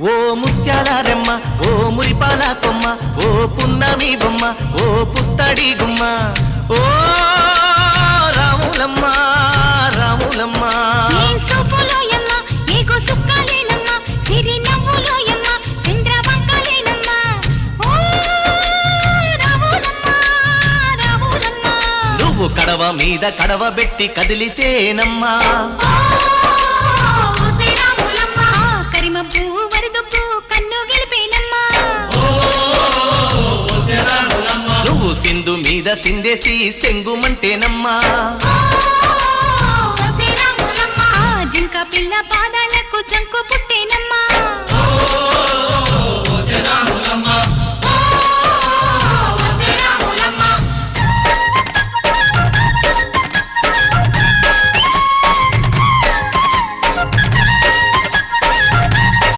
ఓ ముత్యాల రెమ్మ ఓ మురిపాల కొమ్మ ఓ పున్నమి బొమ్మ ఓ పుత్తడి గుమ్మ ఓ రాములమ్మ రాములమ్మ నువ్వు కడవ మీద కడవ పెట్టి కదిలితేనమ్మా నువ్వు సింధు మీద సిందేసి సెంగుమంటేనమ్మా జింక పిల్ల పాదాలకు జంకు పుట్టేనమ్మా